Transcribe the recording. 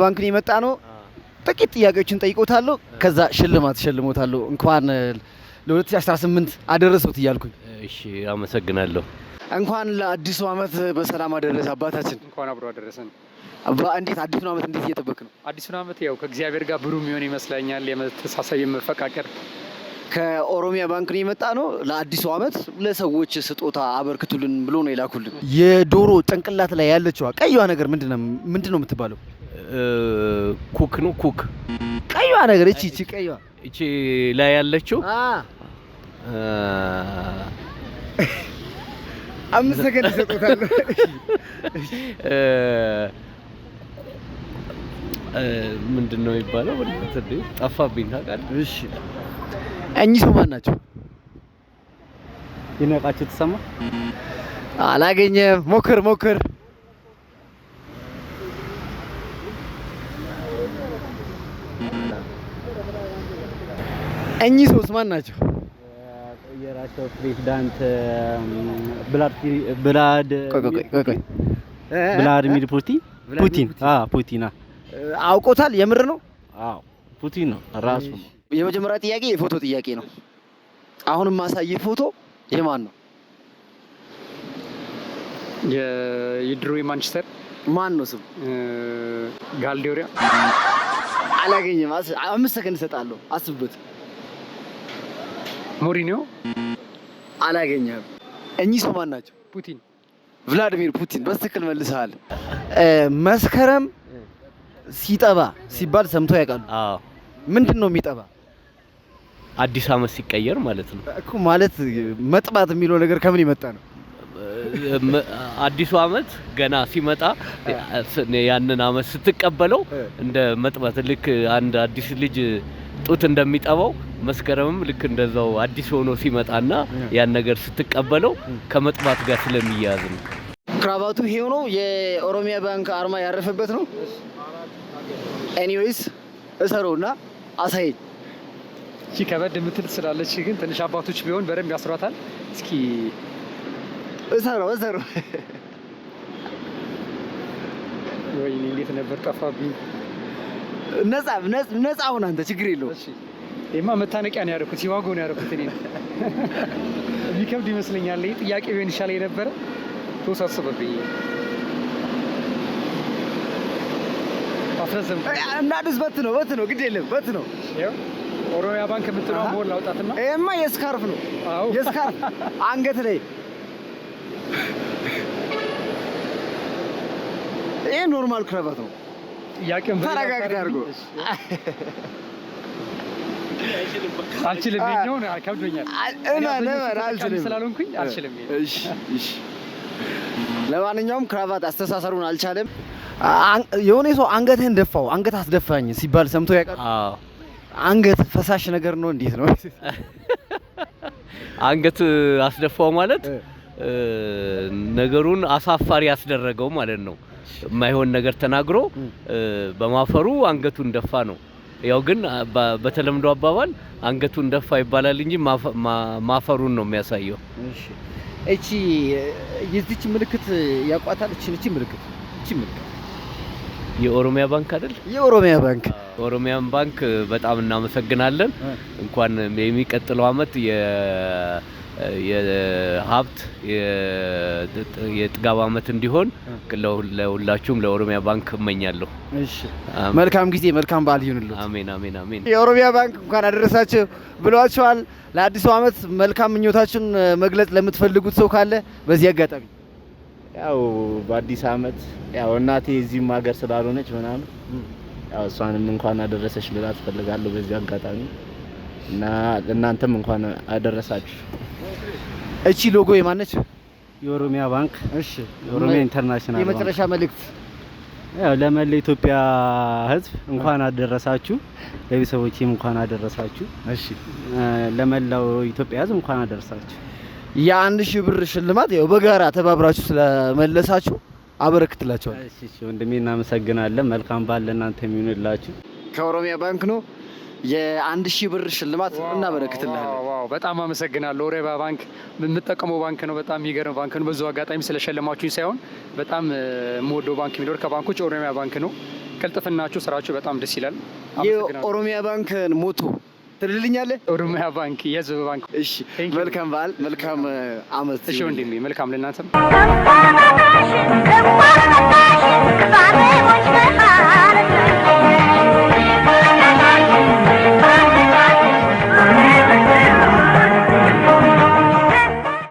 ባንክ ነው የመጣ ነው። ጥቂት ጥያቄዎችን ጠይቆታለሁ። ከዛ ሽልማት ሸልሞታለሁ። እንኳን ለ2018 አደረሰውት እያልኩኝ። እሺ አመሰግናለሁ። እንኳን ለአዲሱ አመት በሰላም አደረሰ አባታችን። እንኳን አብሮ አደረሰን። እንዴት አዲሱን አመት እንዴት እየጠበቅ ነው? አዲሱን አመት ያው ከእግዚአብሔር ጋር ብሩህ የሚሆን ይመስለኛል። የመተሳሰብ የመፈቃቀር ከኦሮሚያ ባንክ ነው የመጣ ነው። ለአዲሱ አመት ለሰዎች ስጦታ አበርክቱልን ብሎ ነው የላኩልን። የዶሮ ጭንቅላት ላይ ያለችዋ ቀይዋ ነገር ምንድነው የምትባለው? ኩክ ነው። ኩክ ቀይዋ ነገር እቺ ቀይዋ እቺ ላይ ያለችው 5 ሰከንድ ሰጥቶታለሁ። ምንድነው የሚባለው? ጠፋብኝ ታውቃለህ? እሺ እኚህ ሰው ማን ናቸው? ይነቃችሁ ተሰማ? አላገኘም። ሞክር። እኚህ ሰውስ ማን ናቸው? የራሻው ፕሬዝዳንት ብላድሚር ፑቲን። ፑቲን አውቆታል? የምር ነው? አዎ ፑቲን ነው ራሱ። የመጀመሪያ ጥያቄ የፎቶ ጥያቄ ነው። አሁን ማሳየህ ፎቶ የማን ነው? የድሮ የማንቸስተር ማን ነው ስም? ጋልዲዮሪያ። አላገኘም። 5 ሰከንድ እሰጥሃለሁ፣ አስብበት። ሞሪኒዮ። አላገኘም። እኚህ ሰው ማን ናቸው? ፑቲን። ቭላዲሚር ፑቲን። በትክክል መልሰሃል። መስከረም ሲጠባ ሲባል ሰምቶ ያውቃሉ? አዎ። ምንድን ነው የሚጠባ? አዲስ አመት ሲቀየር ማለት ነው እኮ። ማለት መጥባት የሚለው ነገር ከምን ይመጣ ነው? አዲሱ አመት ገና ሲመጣ ያንን አመት ስትቀበለው እንደ መጥባት፣ ልክ አንድ አዲስ ልጅ ጡት እንደሚጠባው መስከረምም ልክ እንደዛው አዲስ ሆኖ ሲመጣና ያን ነገር ስትቀበለው ከመጥባት ጋር ስለሚያያዝ ነው። ክራባቱ ይሄ ነው። የኦሮሚያ ባንክ አርማ ያረፈበት ነው። ኤኒዌይስ እሰረውና አሳይ። እቺ ከበድ የምትል ስላለች ግን ትንሽ አባቶች ቢሆን በደንብ ያስሯታል። እስኪ እሰረው። ወይኔ እንዴት ነበር ጠፋብኝ። ነፃ ሁን አንተ፣ ችግር የለውም። እሺ ይሄማ መታነቂያ ነው ያደረኩት፣ ሲዋጎ ነው ያደረኩት። እኔ የሚከብድ ይመስለኛል። ይሄ ጥያቄ ቢሆን ይሻል የነበረ ተወሳሰበብኝ። አፍረዘም እና በት ነው ግድ የለም በት ነው። ያው ኦሮሚያ ባንክ የምትለው ሞል አውጣትና ይሄማ የስካርፍ ነው። አዎ የስካርፍ አንገት ላይ ይሄ ኖርማል ክራባት ነው። ጥያቄውን ተረጋግተህ አድርጎ አልችልም። ይሄኛውን ከብዶኛል። አልችልም ስላልሆንኩኝ አልችልም። እሺ ለማንኛውም ክራባት አስተሳሰሩን አልቻለም። የሆነ ሰው አንገትህን ደፋው፣ አንገት አስደፋኝ ሲባል ሰምቶ ያውቃል? አዎ። አንገት ፈሳሽ ነገር ነው። እንዴት ነው አንገት አስደፋው ማለት? ነገሩን አሳፋሪ ያስደረገው ማለት ነው። የማይሆን ነገር ተናግሮ በማፈሩ አንገቱን ደፋ ነው። ያው ግን በተለምዶ አባባል አንገቱን ደፋ ይባላል እንጂ ማፈሩን ነው የሚያሳየው። እሺ እቺ የዚች ምልክት ያቋታል? እቺ ምልክት የኦሮሚያ ባንክ አይደል? የኦሮሚያ ባንክ። ኦሮሚያን ባንክ በጣም እናመሰግናለን። እንኳን የሚቀጥለው አመት የሀብት የጥጋብ አመት እንዲሆን ለሁላችሁም ለኦሮሚያ ባንክ እመኛለሁ። እሺ መልካም ጊዜ፣ መልካም በዓል ይሁንልዎት። አሜን። የኦሮሚያ ባንክ እንኳን አደረሳችሁ ብሏችኋል። ለአዲሱ አመት መልካም ምኞታችሁን መግለጽ ለምትፈልጉት ሰው ካለ በዚህ አጋጣሚ። ያው በአዲስ አመት ያው እናቴ እዚህም ሀገር ስላልሆነች ምናምን ያው እሷንም እንኳን አደረሰሽ ልላት ፈልጋለሁ በዚህ አጋጣሚ እና እናንተም እንኳን አደረሳችሁ። እቺ ሎጎ የማነች? የኦሮሚያ ባንክ። እሺ የኦሮሚያ ኢንተርናሽናል። የመጨረሻ መልእክት ያው ለመላው ኢትዮጵያ ሕዝብ እንኳን አደረሳችሁ፣ ለቤተሰቦቼም እንኳን አደረሳችሁ። እሺ ለመላው ኢትዮጵያ ሕዝብ እንኳን አደረሳችሁ። የ1000 ብር ሽልማት ያው በጋራ ተባብራችሁ ስለመለሳችሁ አበረክትላችኋል። እሺ ወንድሜ እናመሰግናለን። መልካም በዓል ለእናንተ የሚሆንላችሁ። ከኦሮሚያ ባንክ ነው የ1000 ብር ሽልማት እናበረክትልሃለን። ዋው በጣም አመሰግናለሁ። ኦሮሚያ ባንክ የምጠቀመው ባንክ ነው። በጣም የሚገርም ባንክ ነው። በዛው አጋጣሚ ስለሸለማችሁኝ ሳይሆን በጣም የምወደው ባንክ የሚኖር ከባንኮች ኦሮሚያ ባንክ ነው። ቅልጥፍናችሁ፣ ስራችሁ በጣም ደስ ይላል። የኦሮሚያ ባንክን ሞቶ ትልልኛለህ? ኦሮሚያ ባንክ የህዝብ ባንክ። እሺ መልካም በዓል፣ መልካም አመት። እሺ ወንድሜ መልካም ለእናንተም። Come on,